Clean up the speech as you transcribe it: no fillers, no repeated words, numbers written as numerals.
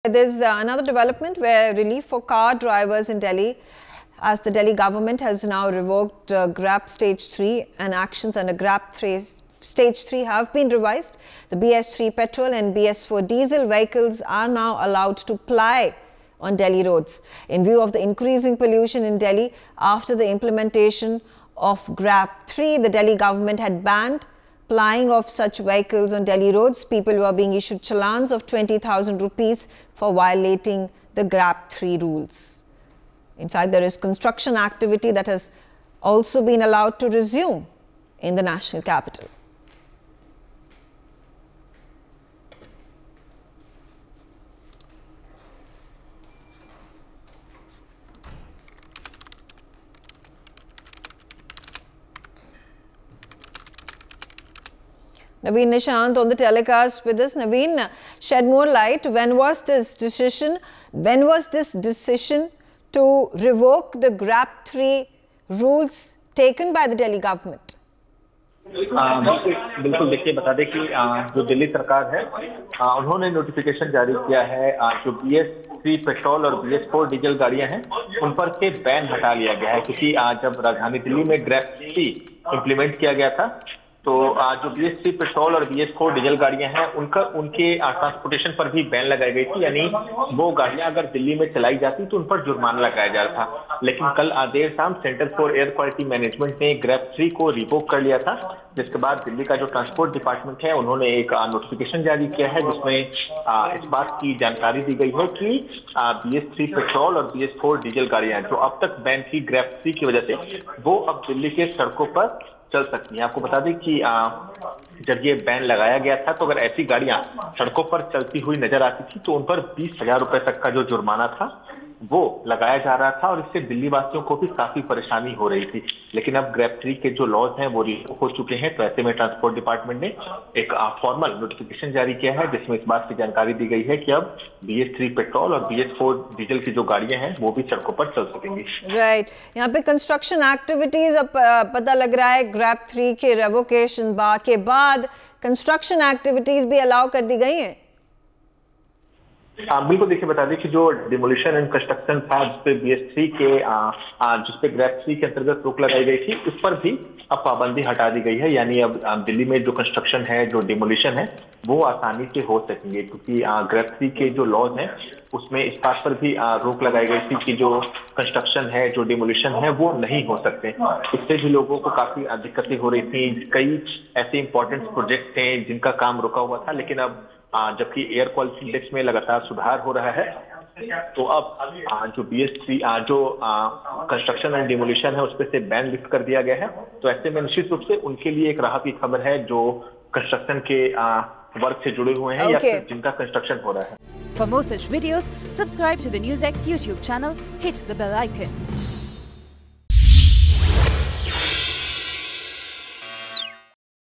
There's another development where relief for car drivers in Delhi, as the Delhi government has now revoked GRAP Stage 3 and actions under GRAP Stage 3 have been revised. The BS3 petrol and BS4 diesel vehicles are now allowed to ply on Delhi roads. In view of the increasing pollution in Delhi after the implementation of GRAP 3, the Delhi government had banned plying of such vehicles on Delhi roads. People were being issued challans of 20,000 rupees for violating the GRAP 3 rules. In fact, there is construction activity that has also been allowed to resume in the national capital. Naveen Nishant on the telecast with us. Naveen, shed more light. When was this decision? When was this decision to revoke the GRAP 3 rules taken by the Delhi government? बिल्कुल देखिए बता दें कि जो दिल्ली सरकार है उन्होंने notification जारी किया है जो BS3 पेट्रोल और BS4 डीजल गाड़ियां हैं उन पर से बैन हटा लिया गया है क्योंकि जब राजधानी दिल्ली में GRAP 3 इम्प्लीमेंट किया गया था तो जो BS3 पेट्रोल और BS4 डीजल गाड़ियां हैं उनके ट्रांसपोर्टेशन पर भी बैन लगाई गई थी, यानी वो गाड़ियां अगर दिल्ली में चलाई जाती तो उन पर जुर्माना लगाया जा रहा था। लेकिन कल देर शाम centre for air quality management ने GRAP 3 को रिवोक कर लिया था, जिसके बाद दिल्ली का जो ट्रांसपोर्ट डिपार्टमेंट है उन्होंने एक नोटिफिकेशन जारी किया है जिसमें इस बात की जानकारी दी गई है कि BS3 पेट्रोल और BS4 डीजल गाड़ियां जो अब तक बैन थी GRAP 3 की वजह से वो अब दिल्ली के सड़कों पर चल सकती है। आपको बता दें कि जब ये बैन लगाया गया था तो अगर ऐसी गाड़ियां सड़कों पर चलती हुई नजर आती थी तो उन पर 20,000 रुपए तक का जो जुर्माना था वो लगाया जा रहा था और इससे दिल्ली वासियों को भी काफी परेशानी हो रही थी। लेकिन अब GRAP 3 के जो लॉज हैं वो रिवोक हो चुके हैं, तो ऐसे में ट्रांसपोर्ट डिपार्टमेंट ने एक फॉर्मल नोटिफिकेशन जारी किया है जिसमें इस बात की जानकारी दी गई है कि अब BS3 पेट्रोल और BS4 डीजल की जो गाड़ियां हैं वो भी सड़कों पर चल सकेंगी। राइट, यहाँ पे कंस्ट्रक्शन एक्टिविटीज अब पता लग रहा है GRAP 3 के रेवोकेशन के बाद कंस्ट्रक्शन एक्टिविटीज भी अलाउ कर दी गई है। बिल्कुल देखिए बता दें कि जो डिमोलिशन एंड कंस्ट्रक्शन था जिसपे BS3 के जिसपे GRAP 3 के अंतर्गत रोक लगाई गई थी उस पर भी अब पाबंदी हटा दी गई है, यानी अब दिल्ली में जो कंस्ट्रक्शन है जो डिमोलिशन है वो आसानी से हो सकेंगे क्योंकि GRAP 3 के जो लॉज हैं उसमें इस बात पर भी रोक लगाई गई थी कि जो कंस्ट्रक्शन है जो डिमोलिशन है वो नहीं हो सकते। इससे भी लोगों को काफी दिक्कतें हो रही थी, कई ऐसे इंपॉर्टेंट प्रोजेक्ट थे जिनका काम रुका हुआ था, लेकिन अब जबकि एयर क्वालिटी इंडेक्स में लगातार सुधार हो रहा है तो अब जो BS3 जो कंस्ट्रक्शन एंड डिमोलिशन है उसपे से बैन लिफ्ट कर दिया गया है, तो ऐसे में निश्चित रूप से उनके लिए एक राहत की खबर है जो कंस्ट्रक्शन के वर्क से जुड़े हुए हैं या फिर जिनका कंस्ट्रक्शन हो रहा है। For more such videos, subscribe to the NewsX YouTube channel, hit the bell icon.